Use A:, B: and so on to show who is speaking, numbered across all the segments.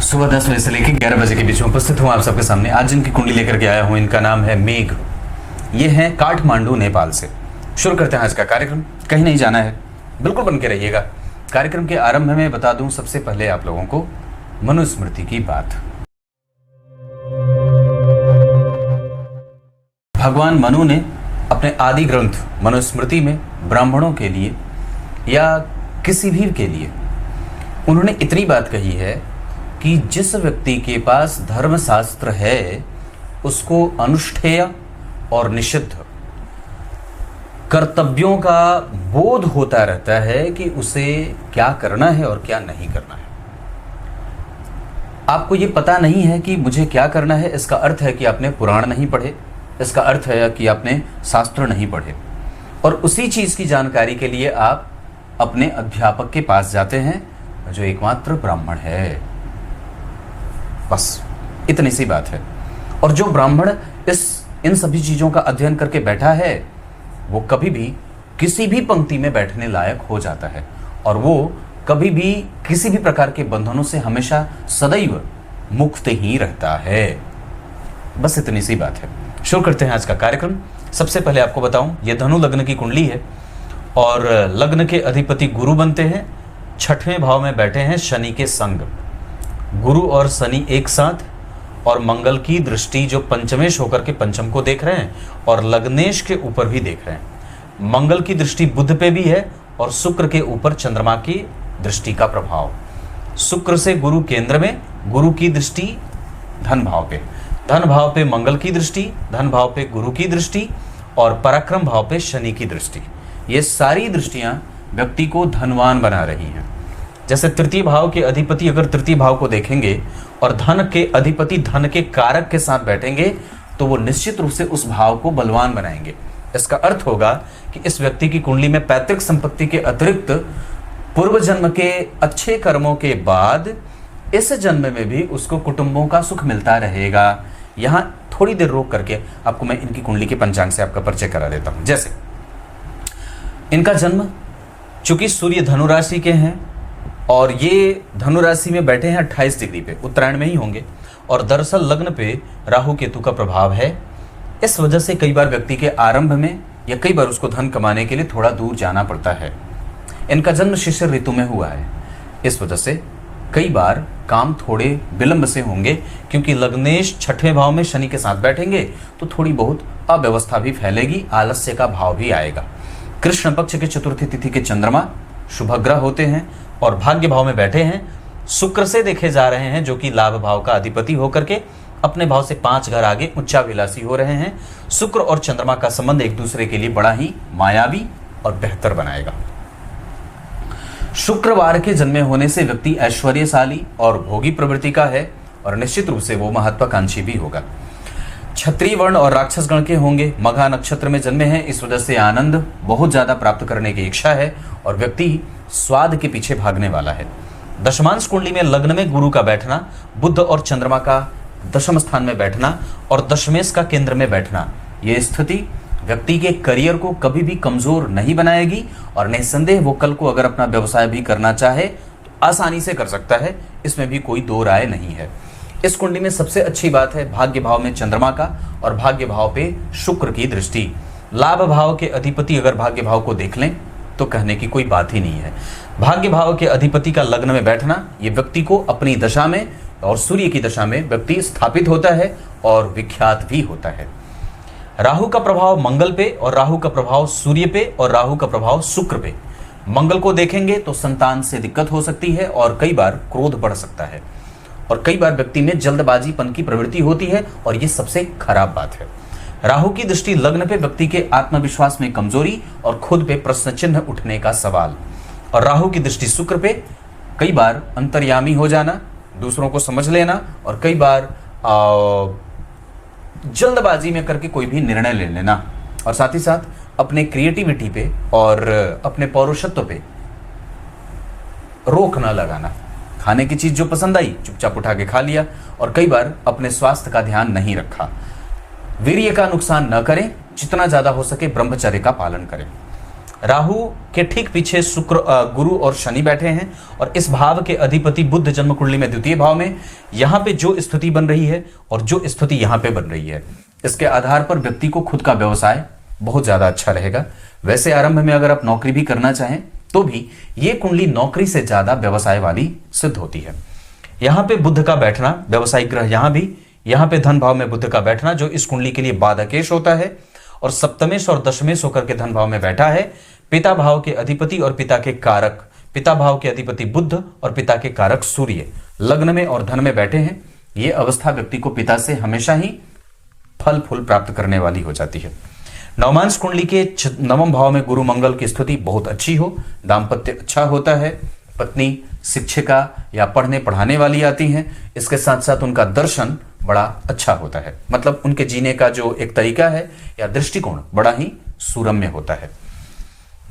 A: सुबह 10 बजे से लेकर 11 बजे के बीच में उपस्थित हूँ आप सबके सामने। आज जिनकी कुंडली लेकर के आया हूँ इनका नाम है मेघ। ये है काठमांडू नेपाल से। शुरू करते हैं आज का कार्यक्रम। कहीं नहीं जाना है, बिल्कुल बन के रहिएगा। कार्यक्रम के आरंभ में बता दूं सबसे पहले आप लोगों को मनुस्मृति की बात। भगवान मनु ने अपने आदि ग्रंथ मनुस्मृति में ब्राह्मणों के लिए या किसी भी के लिए उन्होंने इतनी बात कही है कि जिस व्यक्ति के पास धर्मशास्त्र है उसको अनुष्ठेय और निषिद्ध कर्तव्यों का बोध होता रहता है कि उसे क्या करना है और क्या नहीं करना है। आपको ये पता नहीं है कि मुझे क्या करना है, इसका अर्थ है कि आपने पुराण नहीं पढ़े, इसका अर्थ है कि आपने शास्त्र नहीं पढ़े। और उसी चीज़ की जानकारी के लिए आप अपने अध्यापक के पास जाते हैं जो एकमात्र ब्राह्मण है। बस इतनी सी बात है। और जो ब्राह्मण इन सभी चीज़ों का अध्ययन करके बैठा है वो कभी भी किसी भी पंक्ति में बैठने लायक हो जाता है और वो कभी भी किसी भी प्रकार के बंधनों से हमेशा सदैव मुक्त ही रहता है। बस इतनी सी बात है। शुरू करते हैं आज का कार्यक्रम। सबसे पहले आपको बताऊं, ये धनु लग्न की कुंडली है और लग्न के अधिपति गुरु बनते हैं। 6वें भाव में बैठे हैं शनि के संग। गुरु और शनि एक साथ और मंगल की दृष्टि जो पंचमेश होकर के पंचम को देख रहे हैं और लग्नेश के ऊपर भी देख रहे हैं। मंगल की दृष्टि बुध पे भी है और शुक्र के ऊपर चंद्रमा की दृष्टि का प्रभाव। शुक्र से गुरु केंद्र में, गुरु की दृष्टि धन भाव पे, धन भाव पे मंगल की दृष्टि, धन भाव पे गुरु की दृष्टि और पराक्रम भाव पे शनि की दृष्टि। ये सारी दृष्टियां व्यक्ति को धनवान बना रही हैं। जैसे तृतीय भाव के अधिपति अगर तृतीय भाव को देखेंगे और धन के अधिपति धन के कारक के साथ बैठेंगे तो वो निश्चित रूप से उस भाव को बलवान बनाएंगे। इसका अर्थ होगा कि इस व्यक्ति की कुंडली में पैतृक संपत्ति के अतिरिक्त पूर्व जन्म के अच्छे कर्मों के बाद इस जन्म में भी उसको कुटुंबों का सुख मिलता रहेगा। यहां थोड़ी देर रोक करके आपको मैं इनकी कुंडली के पंचांग से आपका परिचय करा देता हूं। जैसे इनका जन्म चूंकि सूर्य धनु राशि के हैं और ये धनु राशि में बैठे हैं 28 डिग्री पे, उत्तरायण में ही होंगे और दरअसल लग्न पे राहु केतु का प्रभाव है। इस वजह से कई बार व्यक्ति के आरंभ में या कई बार उसको धन कमाने के लिए थोड़ा दूर जाना पड़ता है। इनका जन्म शिशिर ऋतु में हुआ है, इस वजह से कई बार काम थोड़े विलंब से होंगे क्योंकि लग्नेश 6वें भाव में शनि के साथ बैठेंगे तो थोड़ी बहुत अव्यवस्था भी फैलेगी, आलस्य का भाव भी आएगा। कृष्ण पक्ष के चतुर्थी तिथि के चंद्रमा शुभग्रह होते हैं और भाग्य भाव में बैठे हैं। शुक्र से देखे जा रहे हैं जो कि लाभ भाव का अधिपति होकर के अपने भाव से 5 घर आगे उच्चाभिलाषी हो रहे हैं। शुक्र और चंद्रमा का संबंध एक दूसरे के लिए बड़ा ही मायावी और बेहतर बनाएगा। शुक्रवार के जन्मे होने से व्यक्ति ऐश्वर्यशाली और भोगी प्रवृत्ति का है और निश्चित रूप से वो महत्वाकांक्षी भी होगा। क्षत्रिय वर्ण और राक्षस गण के होंगे। मघा नक्षत्र में जन्मे हैं, इस वजह से आनंद बहुत ज्यादा प्राप्त करने की इच्छा है और व्यक्ति स्वाद के पीछे भागने वाला है। दशमांश कुंडली में लग्न में गुरु का बैठना, बुध और चंद्रमा का दशम स्थान में बैठना और दशमेश का केंद्र में बैठना, ये स्थिति व्यक्ति के करियर को कभी भी कमजोर नहीं बनाएगी और निस्संदेह वो कल को अगर अपना व्यवसाय भी करना चाहे तो आसानी से कर सकता है। इसमें भी कोई दो राय नहीं है। इस कुंडली में सबसे अच्छी बात है भाग्य भाव में चंद्रमा का और भाग्य भाव पे शुक्र की दृष्टि। लाभ भाव के अधिपति अगर भाग्य भाव को देख लें तो कहने की कोई बात ही नहीं है। भाग्य भाव के अधिपति का लग्न में बैठना ये व्यक्ति को अपनी दशा में और सूर्य की दशा में व्यक्ति स्थापित होता है और विख्यात भी होता है। राहु का प्रभाव मंगल पे और राहु का प्रभाव सूर्य पे और राहु का प्रभाव शुक्र पे। मंगल को देखेंगे तो संतान से दिक्कत हो सकती है और कई बार क्रोध बढ़ सकता है और कई बार व्यक्ति में जल्दबाजीपन की प्रवृत्ति होती है और ये सबसे खराब बात है। राहु की दृष्टि लग्न पे व्यक्ति के आत्मविश्वास में कमजोरी और खुद पे प्रश्न चिन्ह उठने का सवाल और राहु की दृष्टि शुक्र पे कई बार अंतर्यामी हो जाना, दूसरों को समझ लेना और कई बार जल्दबाजी में करके कोई भी निर्णय ले लेना और साथ ही साथ अपने क्रिएटिविटी पे और अपने पौरुषत्व पे रोक न लगाना। खाने की चीज जो पसंद आई चुपचाप उठा के खा लिया और कई बार अपने स्वास्थ्य का ध्यान नहीं रखा। वीर्य का नुकसान न करें, जितना ज्यादा हो सके ब्रह्मचर्य का पालन करें। राहु के ठीक पीछे शुक्र, गुरु और शनि बैठे हैं और इस भाव के अधिपति बुध जन्म कुंडली में द्वितीय भाव में यहां पे जो स्थिति बन रही है और जो स्थिति यहां पे बन रही है, इसके आधार पर व्यक्ति को खुद का व्यवसाय बहुत ज्यादा अच्छा रहेगा। वैसे आरंभ में अगर आप नौकरी भी करना चाहें तो भी ये कुंडली नौकरी से ज्यादा व्यवसाय वाली सिद्ध होती है। यहां पे बुध का बैठना, व्यवसायिक ग्रह यहां भी, यहां पे धन भाव में बुध का बैठना जो इस कुंडली के लिए बाधकेश होता है और सप्तमेश और दशमेश होकर के धन भाव में बैठा है। पिता भाव के अधिपति और पिता के कारक, पिता भाव के अधिपति बुध और पिता के कारक सूर्य लग्न में और धन में बैठे हैं। यह अवस्था व्यक्ति को पिता से हमेशा ही फल फूल प्राप्त करने वाली हो जाती है। नवमांश कुंडली के नवम भाव में गुरु मंगल की स्थिति बहुत अच्छी हो, दाम्पत्य अच्छा होता है, पत्नी शिक्षिका या पढ़ने पढ़ाने वाली आती हैं, इसके साथ साथ उनका दर्शन बड़ा अच्छा होता है, मतलब उनके जीने का जो एक तरीका है या दृष्टिकोण बड़ा ही सुरम्य होता है।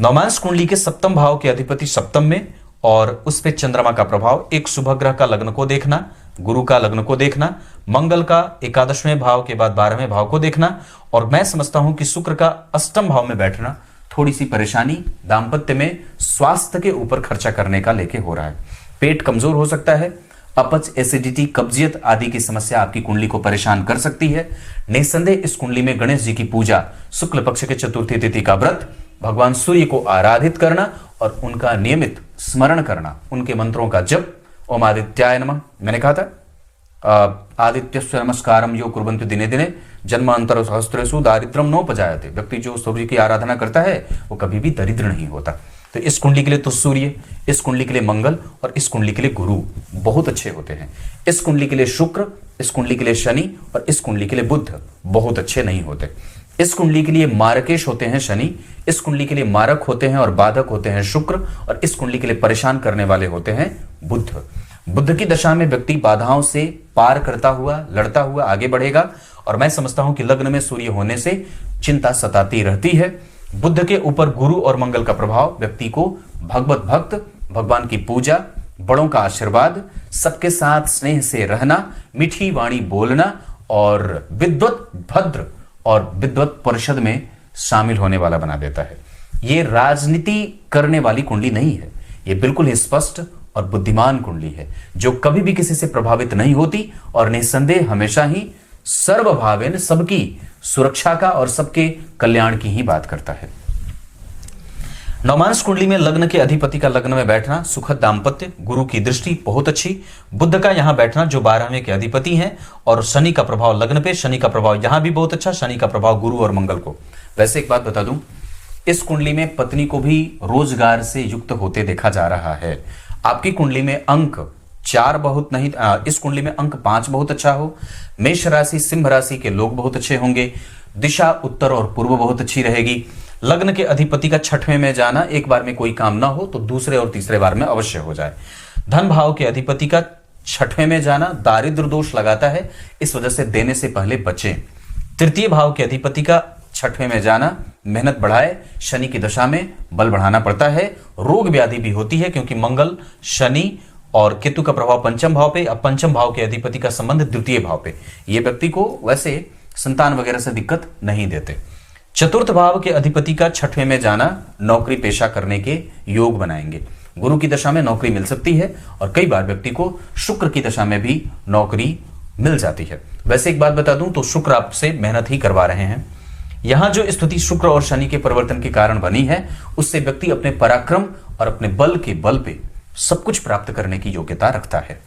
A: नवमांश कुंडली के सप्तम भाव के अधिपति सप्तम में और उस पे चंद्रमा का प्रभाव, एक शुभ ग्रह का लग्न को देखना, गुरु का लग्न को देखना, मंगल का एकादशवें भाव के बाद 12वें भाव को देखना और मैं समझता हूं कि शुक्र का अष्टम भाव में बैठना थोड़ी सी परेशानी दाम्पत्य में स्वास्थ्य के ऊपर खर्चा करने का लेके हो रहा है। पेट कमजोर हो सकता है, अपच, एसिडिटी, कब्जियत आदि की समस्या आपकी कुंडली को परेशान कर सकती है। निसंदेह इस कुंडली में गणेश जी की पूजा, शुक्ल पक्ष के चतुर्थी तिथि का व्रत, भगवान सूर्य को आराधित करना और उनका नियमित स्मरण करना, उनके मंत्रों का जप, ओम आदित्याय नमः, मैंने कहा था आदित्यस्य नमस्कारम यो कुर्वन्तु दिने दिने जन्मांतर सहस्रेषु दारिद्र्यम नोपजायते। व्यक्ति जो सूर्य की आराधना करता है वो कभी भी दरिद्र नहीं होता। तो इस कुंडली के लिए तो सूर्य, इस कुंडली के लिए मंगल और इस कुंडली के लिए गुरु बहुत अच्छे होते हैं। इस कुंडली के लिए शुक्र, इस कुंडली के लिए शनि और इस कुंडली के लिए बुध बहुत अच्छे नहीं होते। इस कुंडली के लिए मारकेश होते हैं शनि, इस कुंडली के लिए मारक होते हैं और बाधक होते हैं शुक्र और इस कुंडली के लिए परेशान करने वाले होते हैं बुध। बुध की दशा में व्यक्ति बाधाओं से पार करता हुआ, लड़ता हुआ आगे बढ़ेगा और मैं समझता हूं कि लग्न में सूर्य होने से चिंता सताती रहती है। बुध के ऊपर गुरु और मंगल का प्रभाव व्यक्ति को भगवत भक्त, भगवान की पूजा, बड़ों का आशीर्वाद, सबके साथ स्नेह से रहना, मीठी वाणी बोलना और विद्वत भद्र और विद्वत परिषद में शामिल होने वाला बना देता है। ये राजनीति करने वाली कुंडली नहीं है, ये बिल्कुल ही स्पष्ट और बुद्धिमान कुंडली है जो कभी भी किसी से प्रभावित नहीं होती और निस्संदेह हमेशा ही सर्वभावेन सबकी सुरक्षा का और सबके कल्याण की ही बात करता है। नवमांश कुंडली में लग्न के अधिपति का लग्न में बैठना, सुखद दाम्पत्य, गुरु की दृष्टि बहुत अच्छी, बुध का यहां बैठना जो 12वें के अधिपति हैं और शनि का प्रभाव लग्न पे, शनि का प्रभाव यहां भी बहुत अच्छा, शनि का प्रभाव गुरु और मंगल को। वैसे एक बात बता दूं, इस कुंडली में पत्नी को भी रोजगार से युक्त होते देखा जा रहा है। आपकी कुंडली में अंक 4 बहुत नहीं, इस कुंडली में अंक 5 बहुत अच्छा हो, मेष राशि, सिंह राशि के लोग बहुत अच्छे होंगे, दिशा उत्तर और पूर्व बहुत अच्छी रहेगी। लग्न के अधिपति का 6वें में जाना, एक बार में कोई काम ना हो तो दूसरे और तीसरे बार में अवश्य हो जाए। धन भाव के अधिपति का 6वें में जाना दारिद्र दोष लगाता है, इस वजह से देने से पहले बचें। तृतीय भाव के अधिपति का 6वें में जाना मेहनत बढ़ाए, शनि की दशा में बल बढ़ाना पड़ता है, रोग व्याधि भी होती है क्योंकि मंगल, शनि और केतु का प्रभाव पंचम भाव पे, अब पंचम भाव के अधिपति का संबंध द्वितीय भाव पे, ये व्यक्ति को वैसे संतान वगैरह से दिक्कत नहीं देते। चतुर्थ भाव के अधिपति का 6वें में जाना नौकरी पेशा करने के योग बनाएंगे। गुरु की दशा में नौकरी मिल सकती है और कई बार व्यक्ति को शुक्र की दशा में भी नौकरी मिल जाती है। वैसे एक बात बता दूं तो शुक्र आपसे मेहनत ही करवा रहे हैं। यहां जो स्थिति शुक्र और शनि के परिवर्तन के कारण बनी है उससे व्यक्ति अपने पराक्रम और अपने बल के बल पे सब कुछ प्राप्त करने की योग्यता रखता है।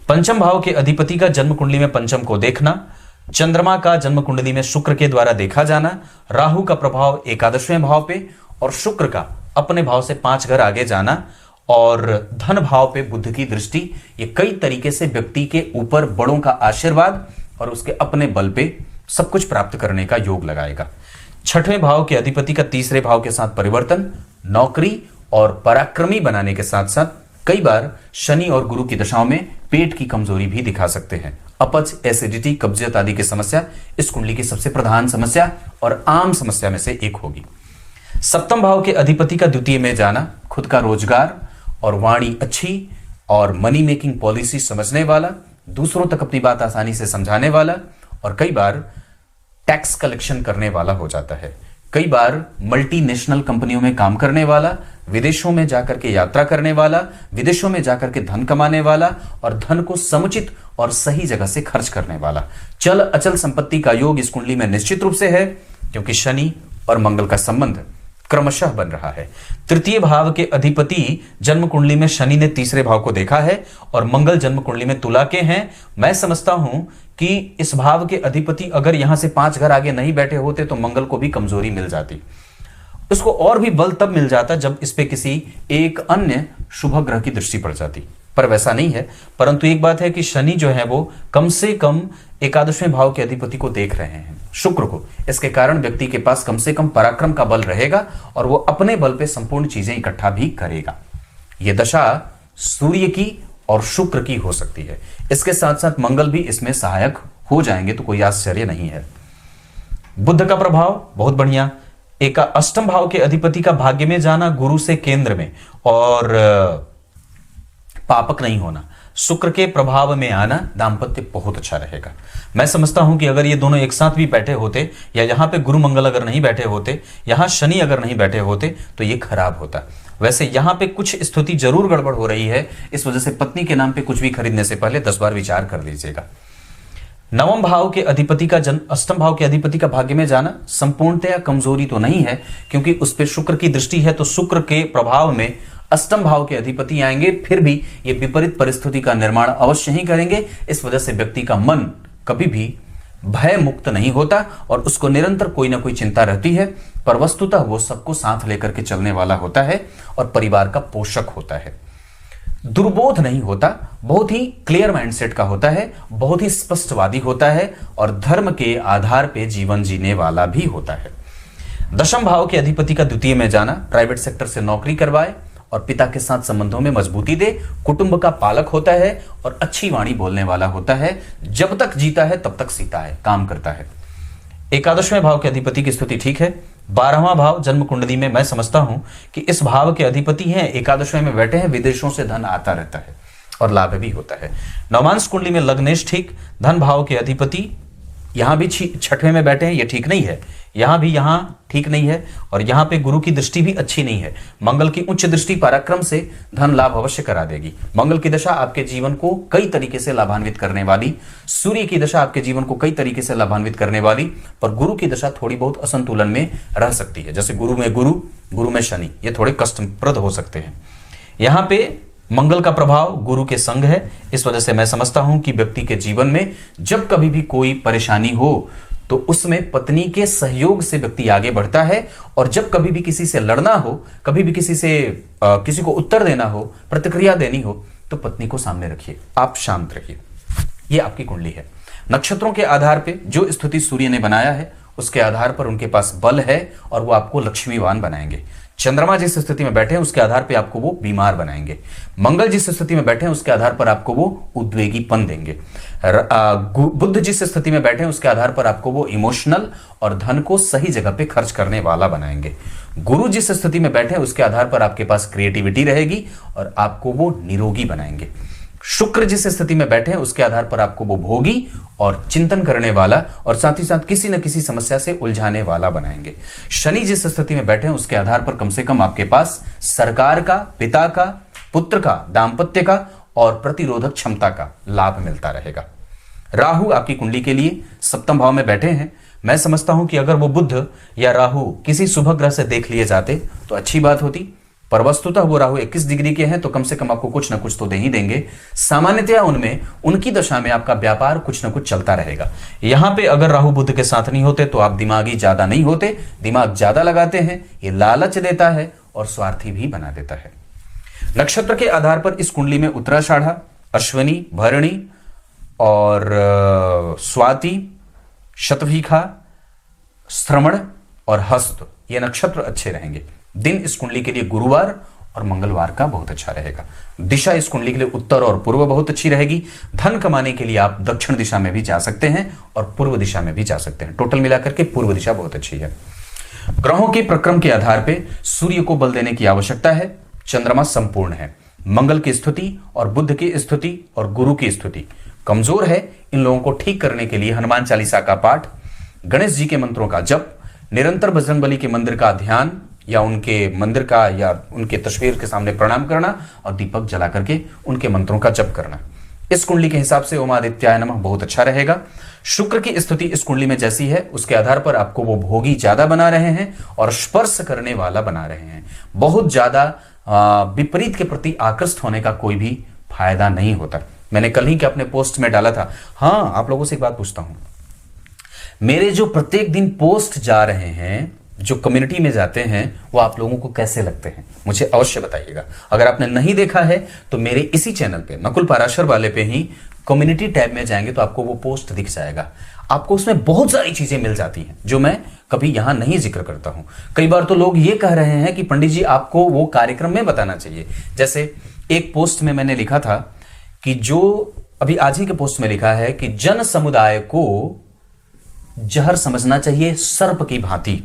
A: पंचम भाव के अधिपति का जन्म कुंडली में पंचम को देखना, चंद्रमा का जन्म कुंडली में शुक्र के द्वारा देखा जाना, राहु का प्रभाव एकादशवें भाव पे और शुक्र का अपने भाव से 5 घर आगे जाना और धन भाव पे बुध की दृष्टि, ये कई तरीके से व्यक्ति के ऊपर बड़ों का आशीर्वाद और उसके अपने बल पे सब कुछ प्राप्त करने का योग लगाएगा। 6वें भाव के अधिपति का तीसरे भाव के साथ परिवर्तन नौकरी और पराक्रमी बनाने के साथ साथ कई बार शनि और गुरु की दशाओं में पेट की कमजोरी भी दिखा सकते हैं। अपच, एसिडिटी, कब्जियत आदि की समस्या इस कुंडली की सबसे प्रधान समस्या और आम समस्या में से एक होगी। सप्तम भाव के अधिपति का द्वितीय में जाना, खुद का रोजगार और वाणी अच्छी और मनी मेकिंग पॉलिसी समझने वाला, दूसरों तक अपनी बात आसानी से समझाने वाला और कई बार टैक्स कलेक्शन करने वाला हो जाता है। कई बार मल्टीनेशनल कंपनियों में काम करने वाला, विदेशों में जाकर के यात्रा करने वाला, विदेशों में जाकर के धन कमाने वाला और धन को समुचित और सही जगह से खर्च करने वाला। चल अचल संपत्ति का योग इस कुंडली में निश्चित रूप से है, क्योंकि शनि और मंगल का संबंध क्रमशः बन रहा है। तृतीय भाव के अधिपति जन्म कुंडली में शनि ने तीसरे भाव को देखा है और मंगल जन्म कुंडली में तुला के हैं। मैं समझता हूं कि इस भाव के अधिपति अगर यहां से 5 घर आगे नहीं बैठे होते तो मंगल को भी कमजोरी मिल जाती, उसको और भी बल तब मिल जाता जब इस पे किसी एक अन्य शुभ ग्रह की दृष्टि पड़ जाती, पर वैसा नहीं है। परंतु एक बात है कि शनि जो है वो कम से कम एकादशवें भाव के अधिपति को देख रहे हैं, शुक्र को। इसके कारण व्यक्ति के पास कम से कम पराक्रम का बल रहेगा और वो अपने बल पे संपूर्ण चीजें इकट्ठा भी करेगा। यह दशा सूर्य की और शुक्र की हो सकती है। इसके साथ साथ मंगल भी इसमें सहायक हो जाएंगे, तो कोई आश्चर्य नहीं है। बुध का प्रभाव बहुत बढ़िया। अष्टम भाव के अधिपति का भाग्य में जाना, गुरु से केंद्र में, और पापक नहीं होना, शुक्र के प्रभाव में आना, दाम्पत्य बहुत अच्छा रहेगा। मैं समझता हूं कि अगर ये दोनों एक साथ भी बैठे होते, या यहां पे गुरु मंगल अगर नहीं बैठे होते, यहां शनि अगर नहीं बैठे होते, तो ये खराब होता। वैसे यहां पे कुछ स्थिति जरूर गड़बड़ हो रही है, इस वजह से पत्नी के नाम पे कुछ भी खरीदने से पहले 10 बार विचार कर लीजिएगा। नवम भाव के अधिपति का अष्टम भाव के अधिपति का भाग्य में जाना संपूर्णतया कमजोरी तो नहीं है, क्योंकि उस पर शुक्र की दृष्टि है, तो शुक्र के प्रभाव में अष्टम भाव के अधिपति आएंगे, फिर भी ये विपरीत परिस्थिति का निर्माण अवश्य ही करेंगे। इस वजह से व्यक्ति का मन कभी भी भय मुक्त नहीं होता और उसको निरंतर कोई ना कोई चिंता रहती है, पर वस्तुतः वो सबको साथ लेकर के चलने वाला होता है और परिवार का पोषक होता है। दुर्बोध नहीं होता, बहुत ही क्लियर माइंडसेट का होता है, बहुत ही स्पष्टवादी होता है और धर्म के आधार पर जीवन जीने वाला भी होता है। दशम भाव के अधिपति का द्वितीय में जाना, प्राइवेट सेक्टर से नौकरी करवाए और पिता के साथ संबंधों में मजबूती दे, कुटुंब का पालक होता है और अच्छी वाणी बोलने वाला होता है। जब तक जीता है तब तक सीता है, काम करता है। एकादशवें भाव के अधिपति की स्थिति ठीक है। 12वां भाव जन्म कुंडली में मैं समझता हूं कि इस भाव के अधिपति हैं, एकादशवें में बैठे हैं, विदेशों से धन आता रहता है और लाभ भी होता है। नवमांश कुंडली में लग्नेश ठीक, धन भाव के अधिपति यहां भी 6वें में बैठे हैं, ये ठीक नहीं है। यहां भी यहां ठीक नहीं है और यहां पे गुरु की दृष्टि भी अच्छी नहीं है। मंगल की उच्च दृष्टि पराक्रम से धन लाभ अवश्य करा देगी। मंगल की दशा आपके जीवन को कई तरीके से लाभान्वित करने वाली, सूर्य की दशा आपके जीवन को कई तरीके से लाभान्वित करने वाली, पर गुरु की दशा थोड़ी बहुत असंतुलन में रह सकती है। जैसे गुरु में शनि, ये थोड़े कष्टप्रद हो सकते हैं। यहां पे मंगल का प्रभाव गुरु के संग है, इस वजह से मैं समझता हूं कि व्यक्ति के जीवन में जब कभी भी कोई परेशानी हो तो उसमें पत्नी के सहयोग से व्यक्ति आगे बढ़ता है, और जब कभी भी किसी से लड़ना हो, कभी भी किसी को उत्तर देना हो, प्रतिक्रिया देनी हो, तो पत्नी को सामने रखिए, आप शांत रहिए। यह आपकी कुंडली है। नक्षत्रों के आधार पे जो स्थिति सूर्य ने बनाया है उसके आधार पर उनके पास बल है और वो आपको लक्ष्मीवान बनाएंगे। चंद्रमा जिस स्थिति में बैठे हैं उसके आधार पर आपको वो बीमार बनाएंगे। मंगल जिस स्थिति में बैठे हैं उसके आधार पर आपको वो उद्वेगीपन देंगे। बुध जिस स्थिति में बैठे हैं उसके आधार पर आपको वो इमोशनल और धन को सही जगह पे खर्च करने वाला बनाएंगे। गुरु जिस स्थिति में बैठे हैं उसके आधार पर आपके पास क्रिएटिविटी रहेगी और आपको वो निरोगी बनाएंगे। शुक्र जिस स्थिति में बैठे हैं उसके आधार पर आपको वो भोगी और चिंतन करने वाला और साथ ही साथ किसी न किसी समस्या से उलझाने वाला बनाएंगे। शनि जिस स्थिति में बैठे हैं उसके आधार पर कम से कम आपके पास सरकार का, पिता का, पुत्र का, दाम्पत्य का और प्रतिरोधक क्षमता का लाभ मिलता रहेगा। राहु आपकी कुंडली के लिए 7वें भाव में बैठे हैं। मैं समझता हूं कि अगर वो बुध या राहु किसी शुभ ग्रह से देख लिए जाते तो अच्छी बात होती, पर वस्तुतः वो राहु 21 डिग्री के हैं तो कम से कम आपको कुछ ना कुछ तो दे ही देंगे। सामान्यतया उनकी दशा में आपका व्यापार कुछ ना कुछ चलता रहेगा। यहां पे अगर राहु बुध के साथ नहीं होते तो आप दिमागी ज्यादा नहीं होते, दिमाग ज्यादा लगाते हैं, ये लालच देता है और स्वार्थी भी बना देता है। नक्षत्र के आधार पर इस कुंडली में उत्तराषाढ़ा, अश्विनी, भरणी और स्वाति, शतभिखा, श्रवण और हस्त, ये नक्षत्र अच्छे रहेंगे। दिन इस कुंडली के लिए गुरुवार और मंगलवार का बहुत अच्छा रहेगा। दिशा इस कुंडली के लिए उत्तर और पूर्व बहुत अच्छी रहेगी। धन कमाने के लिए आप दक्षिण दिशा में भी जा सकते हैं और पूर्व दिशा में भी जा सकते हैं। टोटल मिलाकर के पूर्व दिशा बहुत अच्छी है। ग्रहों के प्रक्रम के आधार पर सूर्य को बल देने की आवश्यकता है। चंद्रमा संपूर्ण है। मंगल की स्थिति और बुध की स्थिति और गुरु की स्थिति कमजोर है। इन लोगों को ठीक करने के लिए हनुमान चालीसा का पाठ, गणेश जी के मंत्रों का जप, निरंतर बजरंगबली के मंदिर का ध्यान या उनके मंदिर का या उनके तस्वीर के सामने प्रणाम करना और दीपक जला करके उनके मंत्रों का जप करना। इस कुंडली के हिसाब से ओम आदित्याय नमः बहुत अच्छा रहेगा। शुक्र की स्थिति इस कुंडली में जैसी है उसके आधार पर आपको वो भोगी ज्यादा बना रहे हैं और स्पर्श करने वाला बना रहे हैं। बहुत ज्यादा विपरीत के प्रति आकृष्ट होने का कोई भी फायदा नहीं होता। मैंने कल ही के अपने पोस्ट में डाला था। हाँ, आप लोगों से एक बात पूछता हूं, मेरे जो प्रत्येक दिन पोस्ट जा रहे हैं, जो कम्युनिटी में जाते हैं, वो आप लोगों को कैसे लगते हैं मुझे अवश्य बताइएगा। अगर आपने नहीं देखा है तो मेरे इसी चैनल पे नकुल पाराशर वाले पे ही कम्युनिटी टैब में जाएंगे तो आपको वो पोस्ट दिख जाएगा। आपको उसमें बहुत सारी चीजें मिल जाती हैं जो मैं कभी यहां नहीं जिक्र करता हूं। कई बार तो लोग ये कह रहे हैं कि पंडित जी आपको वो कार्यक्रम में बताना चाहिए। जैसे एक पोस्ट में मैंने लिखा था कि जो अभी आज ही के पोस्ट में लिखा है कि जन समुदाय को जहर समझना चाहिए सर्प की भांति,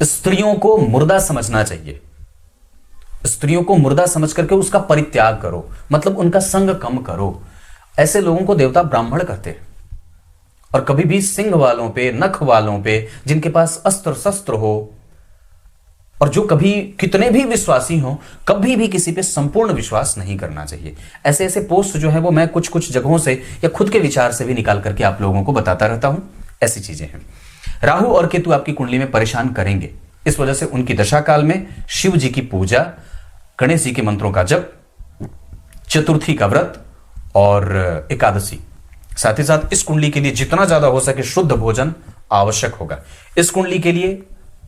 A: स्त्रियों को मुर्दा समझना चाहिए, स्त्रियों को मुर्दा समझ करके उसका परित्याग करो, मतलब उनका संग कम करो। ऐसे लोगों को देवता ब्राह्मण कहते हैं। और कभी भी सिंह वालों पे, नख वालों पे, जिनके पास अस्त्र शस्त्र हो और जो कभी कितने भी विश्वासी हो, कभी भी किसी पे संपूर्ण विश्वास नहीं करना चाहिए। ऐसे ऐसे पोस्ट जो है वो मैं कुछ कुछ जगहों से या खुद के विचार से भी निकाल करके आप लोगों को बताता रहता हूं। ऐसी चीजें हैं। राहु और केतु आपकी कुंडली में परेशान करेंगे, इस वजह से उनकी दशा काल में शिव जी की पूजा, गणेश जी के मंत्रों का जप, चतुर्थी का व्रत और एकादशी, साथ ही साथ इस कुंडली के लिए जितना ज्यादा हो सके शुद्ध भोजन आवश्यक होगा। इस कुंडली के लिए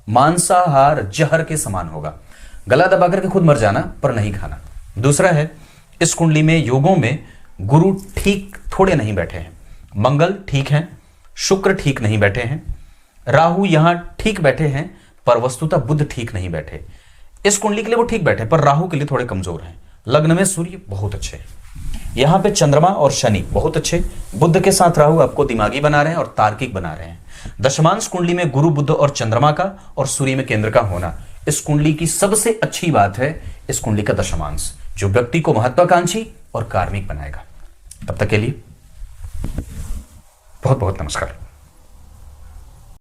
A: मांसाहार जहर के समान होगा। गला दबा करके खुद मर जाना पर नहीं खाना। दूसरा है, इस कुंडली में योगों में गुरु ठीक थोड़े नहीं बैठे हैं। मंगल ठीक है, शुक्र ठीक नहीं बैठे हैं, राहु यहां ठीक बैठे हैं पर वस्तुतः बुध ठीक नहीं बैठे। इस कुंडली के लिए वो ठीक बैठे पर राहु के लिए थोड़े कमजोर हैं। लग्न में सूर्य बहुत अच्छे हैं, यहां पे चंद्रमा और शनि बहुत अच्छे। बुध के साथ राहु आपको दिमागी बना रहे हैं और तार्किक बना रहे हैं। दशमांश कुंडली में गुरु, बुध और चंद्रमा का और सूर्य में केंद्र का होना इस कुंडली की सबसे अच्छी बात है। इस कुंडली का दशमांश जो व्यक्ति को महत्वाकांक्षी और कार्मिक बनाएगा। तब तक के लिए बहुत बहुत नमस्कार।